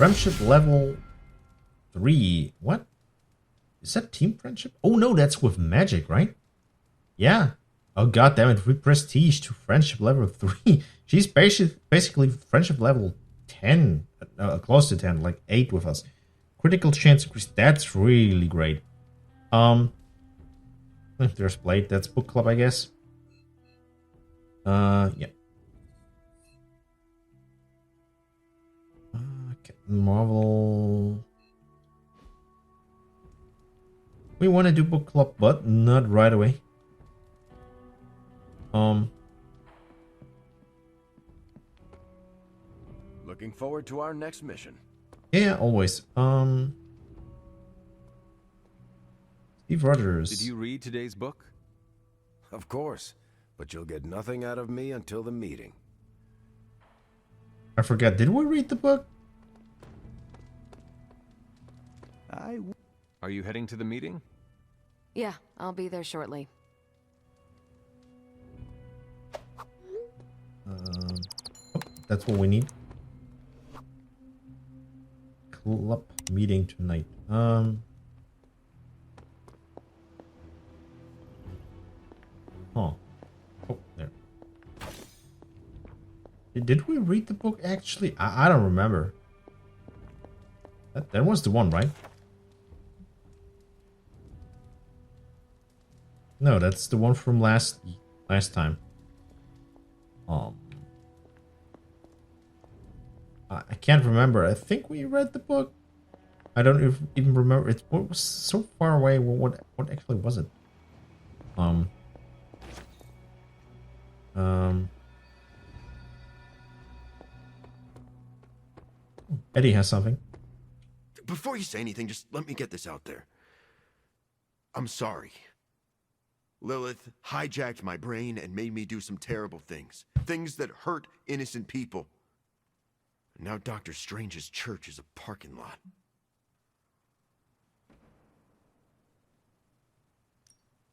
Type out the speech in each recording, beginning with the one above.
Friendship level 3. What? Is that team friendship? Oh no, that's with magic, right? Yeah. Oh god damn it, we prestige to friendship level 3. She's basically friendship level 10. Close to 10, like 8 with us. Critical chance increase. That's really great. There's Blade. That's book club, I guess. Yeah. Captain Marvel. We want to do book club, but not right away. Looking forward to our next mission. Yeah, always. Steve Rogers. Did you read today's book? Of course, but you'll get nothing out of me until the meeting. I forget. Did we read the book? Are you heading to the meeting? Yeah, I'll be there shortly. That's what we need. Club meeting tonight. Huh. Oh, there. Did we read the book actually? I don't remember. That was the one, right? No, that's the one from last time. I can't remember. I think we read the book. I don't even remember. It was so far away. What actually was it? Eddie has something. Before you say anything, just let me get this out there. I'm sorry. Lilith hijacked my brain and made me do some terrible things. Things that hurt innocent people. Now Dr. Strange's church is a parking lot.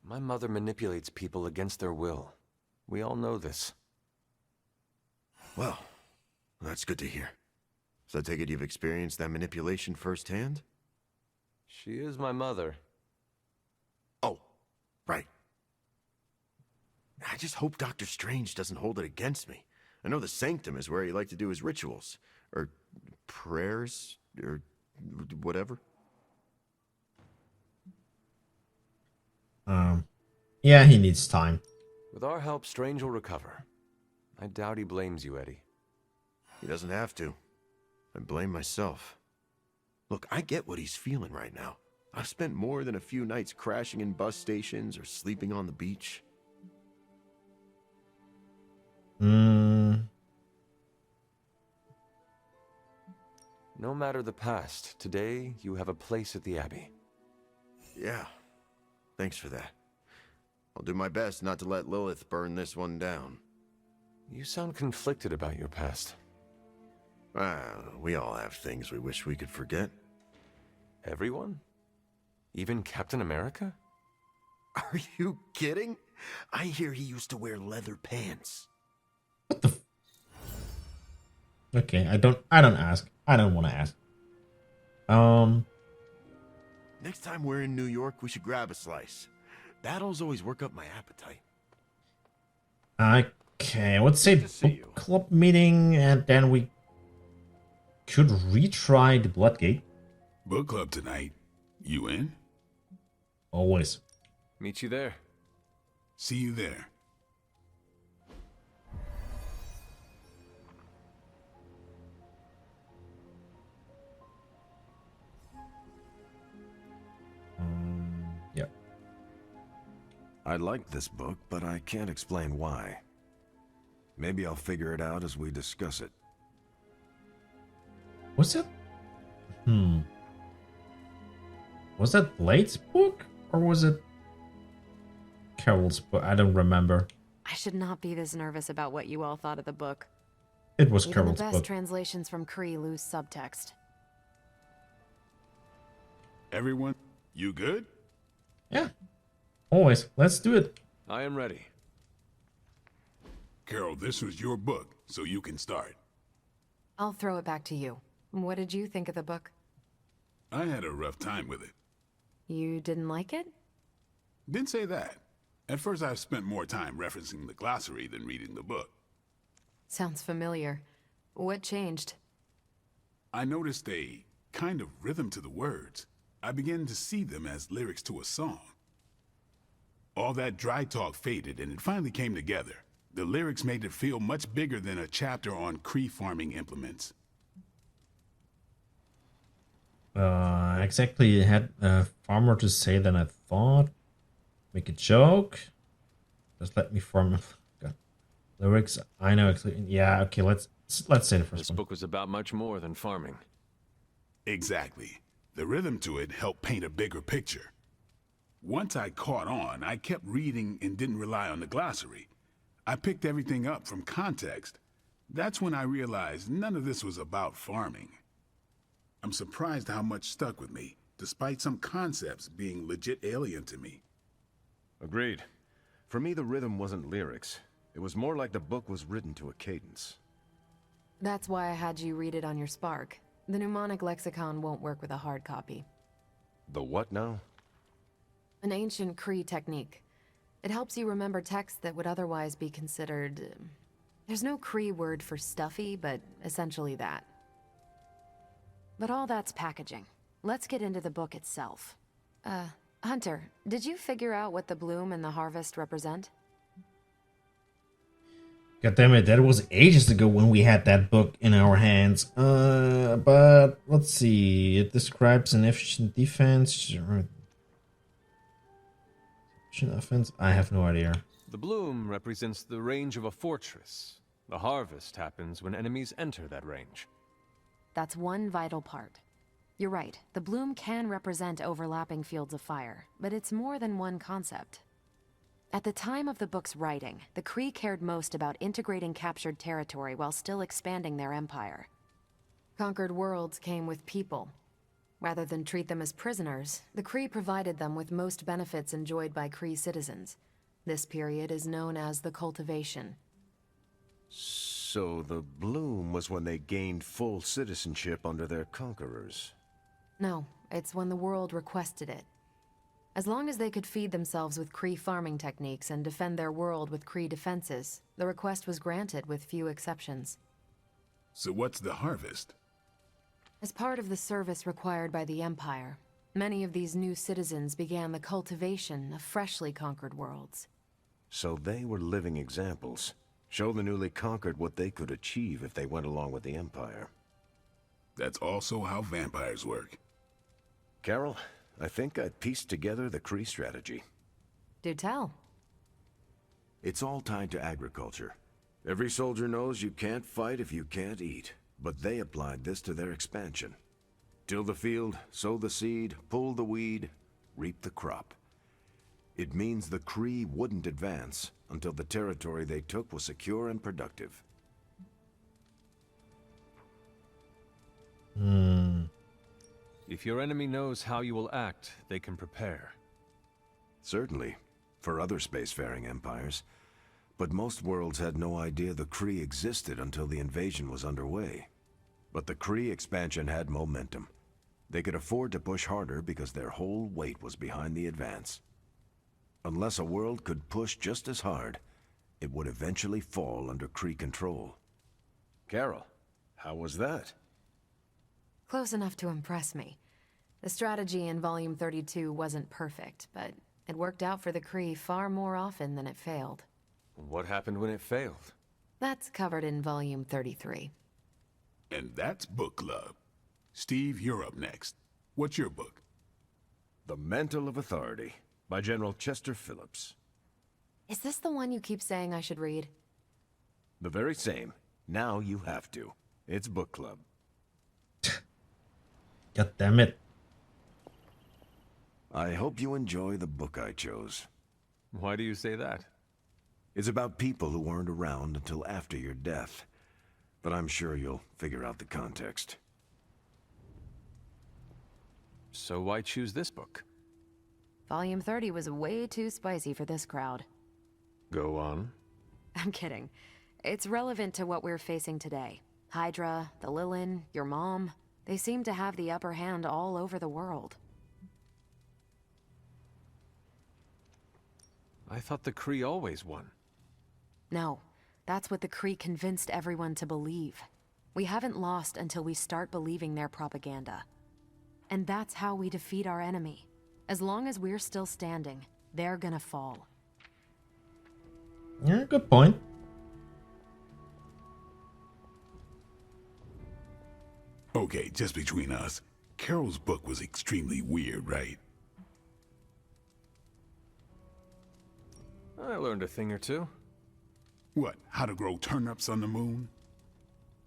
My mother manipulates people against their will. We all know this. Well, that's good to hear. So I take it you've experienced that manipulation firsthand? She is my mother. Oh, right. I just hope Dr. Strange doesn't hold it against me. I know the sanctum is where he liked to do his rituals. Or prayers, or whatever. Yeah, he needs time. With our help, Strange will recover. I doubt he blames you, Eddie. He doesn't have to. I blame myself. Look, I get what he's feeling right now. I've spent more than a few nights crashing in bus stations or sleeping on the beach. No matter the past, today you have a place at the Abbey. Yeah, thanks for that. I'll do my best not to let Lilith burn this one down. You sound conflicted about your past. We all have things we wish we could forget. Everyone? Even Captain America? Are you kidding? I hear he used to wear leather pants. What the? Okay, I don't ask. I don't want to ask. Next time we're in New York, we should grab a slice. Battles always work up my appetite. Okay, let's say book club meeting, and then we could retry the Bloodgate. Book club tonight. You in? Always. Meet you there. See you there. Yep. I like this book, but I can't explain why. Maybe I'll figure it out as we discuss it. Was that? Was that Blade's book? Or was it Carol's book? I don't remember. I should not be this nervous about what you all thought of the book. It was Even Carol's the best book. translations from Kree lose subtext. Everyone, you good? Yeah. Always. Let's do it. I am ready. Carol, this was your book, so you can start. I'll throw it back to you. What did you think of the book? I had a rough time with it. You didn't like it? Didn't say that. At first, I spent more time referencing the glossary than reading the book. Sounds familiar. What changed? I noticed a kind of rhythm to the words. I began to see them as lyrics to a song. All that dry talk faded, and it finally came together. The lyrics made it feel much bigger than a chapter on Kree farming implements. Exactly had far more to say than I thought. Make a joke. Just let me form. God. Lyrics. I know. Yeah. Okay. Let's say the first This one. book was about much more than farming. Exactly. The rhythm to it helped paint a bigger picture. Once I caught on, I kept reading and didn't rely on the glossary. I picked everything up from context. That's when I realized none of this was about farming. I'm surprised how much stuck with me, despite some concepts being legit alien to me. Agreed. For me, the rhythm wasn't lyrics. It was more like the book was written to a cadence. That's why I had you read it on your Spark. The mnemonic lexicon won't work with a hard copy. The what now? An ancient Kree technique. It helps you remember texts that would otherwise be considered... There's no Kree word for stuffy, but essentially that. But all that's packaging. Let's get into the book itself. Hunter, did you figure out what the bloom and the harvest represent? God damn it, that was ages ago when we had that book in our hands. But let's see. It describes an efficient defense. Efficient offense? I have no idea. The bloom represents the range of a fortress. The harvest happens when enemies enter that range. That's one vital part. You're right, the bloom can represent overlapping fields of fire, but it's more than one concept. At the time of the book's writing, the Kree cared most about integrating captured territory while still expanding their empire. Conquered worlds came with people. Rather than treat them as prisoners, the Kree provided them with most benefits enjoyed by Kree citizens. This period is known as the cultivation. So the bloom was when they gained full citizenship under their conquerors. No, it's when the world requested it. As long as they could feed themselves with Kree farming techniques and defend their world with Kree defenses, the request was granted with few exceptions. So what's the harvest? As part of the service required by the Empire, many of these new citizens began the cultivation of freshly conquered worlds. So they were living examples. Show the newly conquered what they could achieve if they went along with the Empire. That's also how vampires work. Carol, I think I pieced together the Kree strategy. Do tell. It's all tied to agriculture. Every soldier knows you can't fight if you can't eat, but they applied this to their expansion. Till the field, sow the seed, pull the weed, reap the crop. It means the Kree wouldn't advance until the territory they took was secure and productive. If your enemy knows how you will act, they can prepare. Certainly, for other spacefaring empires. But most worlds had no idea the Kree existed until the invasion was underway. But the Kree expansion had momentum. They could afford to push harder because their whole weight was behind the advance. Unless a world could push just as hard, it would eventually fall under Kree control. Carol, how was that? Close enough to impress me. The strategy in Volume 32 wasn't perfect, but it worked out for the Kree far more often than it failed. What happened when it failed? That's covered in Volume 33. And that's book club. Steve, you're up next. What's your book? The Mantle of Authority, by General Chester Phillips. Is this the one you keep saying I should read? The very same. Now you have to. It's book club. God damn it. I hope you enjoy the book I chose. Why do you say that? It's about people who weren't around until after your death. But I'm sure you'll figure out the context. So why choose this book? Volume 30 was way too spicy for this crowd. Go on. I'm kidding. It's relevant to what we're facing today. Hydra, the Lilin, your mom, they seem to have the upper hand all over the world. I thought the Kree always won. No, that's what the Kree convinced everyone to believe. We haven't lost until we start believing their propaganda. And that's how we defeat our enemy. As long as we're still standing, they're gonna fall. Yeah, good point. Okay, just between us, Carol's book was extremely weird, right? I learned a thing or two. What, how to grow turnips on the moon?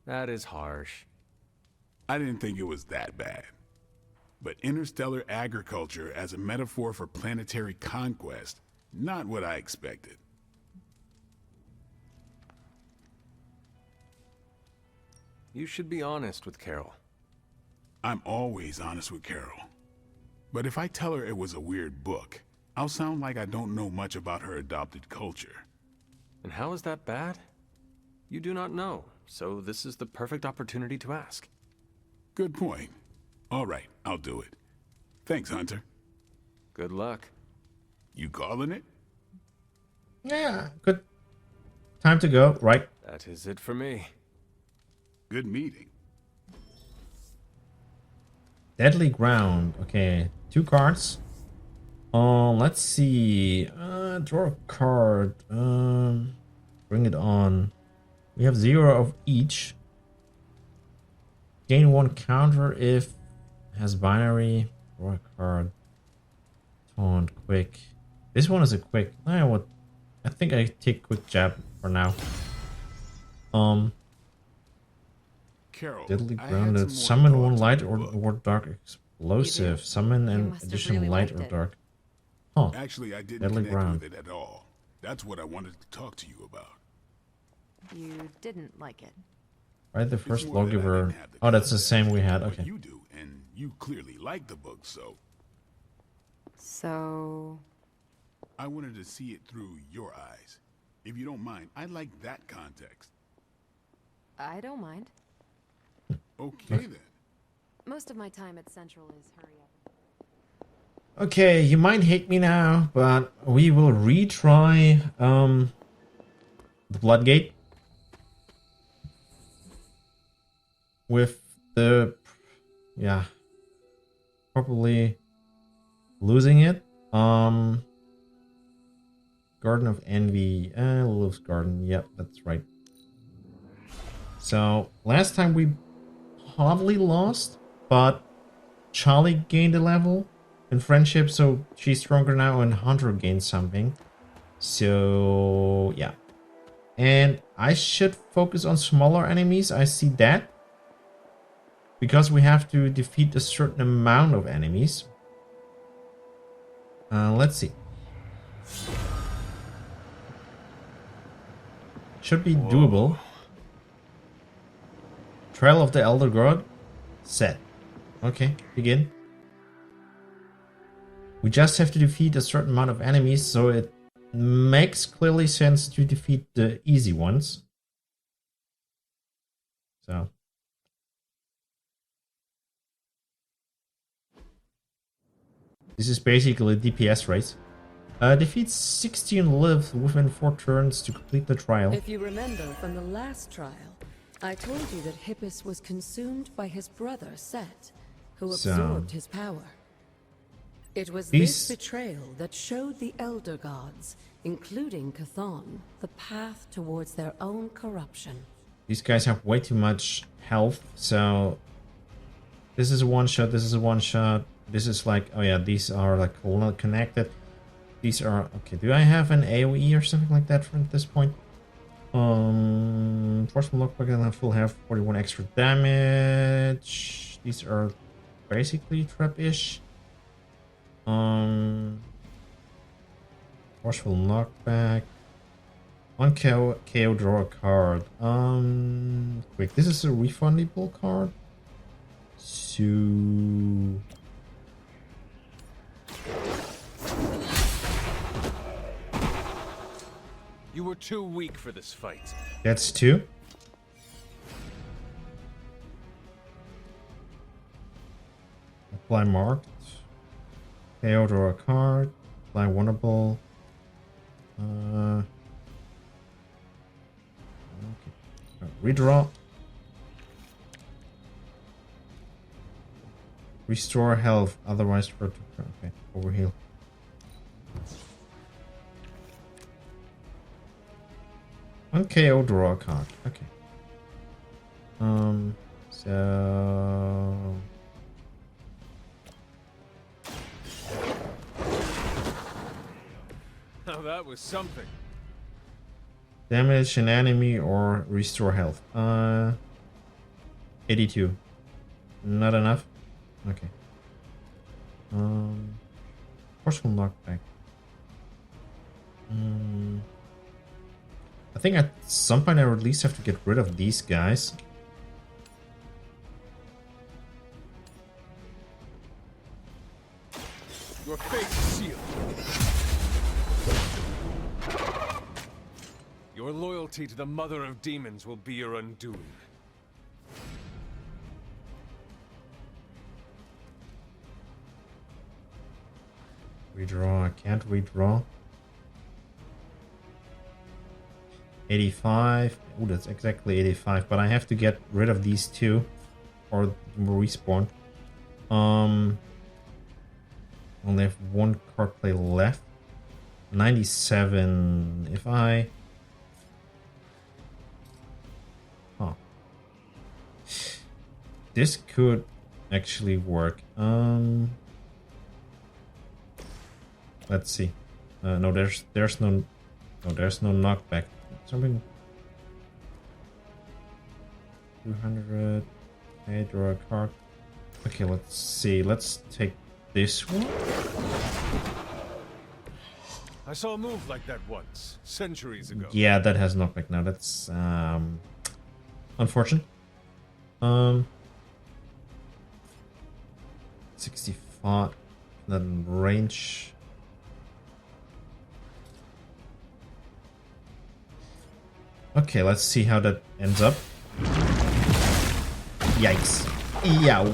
That is harsh. I didn't think it was that bad. But interstellar agriculture as a metaphor for planetary conquest, not what I expected. You should be honest with Carol. I'm always honest with Carol. But if I tell her it was a weird book, I'll sound like I don't know much about her adopted culture. And how is that bad? You do not know, so this is the perfect opportunity to ask. Good point. All right, I'll do it. Thanks, Hunter. Good luck. You calling it? Yeah, good. Time to go, right? That is it for me. Good meeting. Deadly Ground. Okay, 2 cards. Let's see. Draw a card. Bring it on. We have 0 of each. Gain 1 counter if has binary. Draw a card. Taunt quick. This one is a quick. I think I take quick jab for now. Carol, Deadly I had Grounded. some more Summon 1 thoughts light on the book. or dark explosive. Summon You an must have additional really light liked or it. dark. Huh. Actually, I didn't Deadly connect Ground. with it at all. That's what I wanted to talk to you about. You didn't like it. Right, the It's first more that I lawgiver. didn't have the Oh, that's the context same we had. of what Okay. You do, and you clearly like the book, so So... I wanted to see it through your eyes. If you don't mind, I'd like that context. I don't mind. Okay then. Most of my time at Central is hurry up. Okay, you might hate me now, but we will retry the Bloodgate with the probably losing it. Garden of Envy, Lilith's Garden. Yep, that's right. So last time we hardly lost, but Charlie gained a level in friendship, so she's stronger now, and Hunter gained something. So yeah, and I should focus on smaller enemies. I see that because we have to defeat a certain amount of enemies. Let's see. Should be doable. Trail of the Elder God. Set. Okay, begin. We just have to defeat a certain amount of enemies, so it makes clearly sense to defeat the easy ones. So. This is basically a DPS race. Defeat 16 live within 4 turns to complete the trial. If you remember from the last trial, I told you that Hippus was consumed by his brother, Set, who absorbed his power. It was this betrayal that showed the Elder Gods, including Chthon, the path towards their own corruption. These guys have way too much health, so this is a one-shot, this is a one-shot, this is like, oh yeah, these are like all connected. These are, okay, do I have an AoE or something like that at this point? Forceful lockpick and full health, 41 extra damage. These are basically trap-ish. Forceful knockback. On KO, draw a card. Quick, this is a refundable card. So... You were too weak for this fight. That's 2. Apply marked. Pay out or a card. Apply winnable. Okay. Redraw. Restore health, otherwise for okay. Overheal. One KO, draw a card. Okay. So Now that was something. damage an enemy or restore health. 82. Not enough. Okay. Forceful knockback. I think at some point I would at least have to get rid of these guys. Your fate is sealed. Your loyalty to the Mother of Demons will be your undoing. Redraw. I can't redraw. 85. Oh, that's exactly 85. But I have to get rid of these two, or respawn. Only have one card play left. 97. If I... Huh. This could actually work. Let's see. No, there's no knockback. Something. 200. Okay, draw a card. Okay, let's see. Let's take this one. I saw a move like that once, centuries ago. Yeah, that has knockback now. That's unfortunate. 65. Then range. Okay, let's see how that ends up. Yikes. Yow.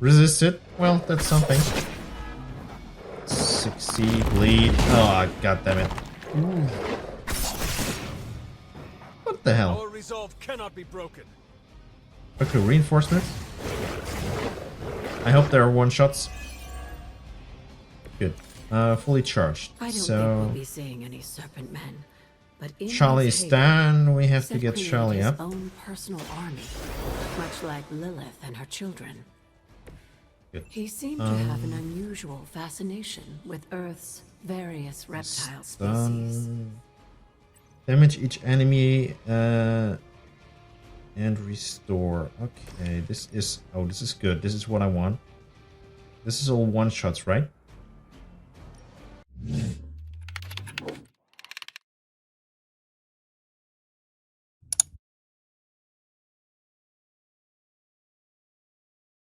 Resisted. Well, that's something. 60 bleed. Oh, god damn it. Ooh. What the hell? Our resolve cannot be broken. Okay, reinforcements. I hope there are one-shots. Good. Fully charged. I don't think So we'll be seeing any serpent men. But in Charlie his is haven, down. We have to Seth get created Charlie his up. own personal army, much like Lilith and her children. Good. He seemed to have an unusual fascination with Earth's various reptile species. Damage each enemy and restore. Okay, this is good. This is what I want. This is all one shots, right?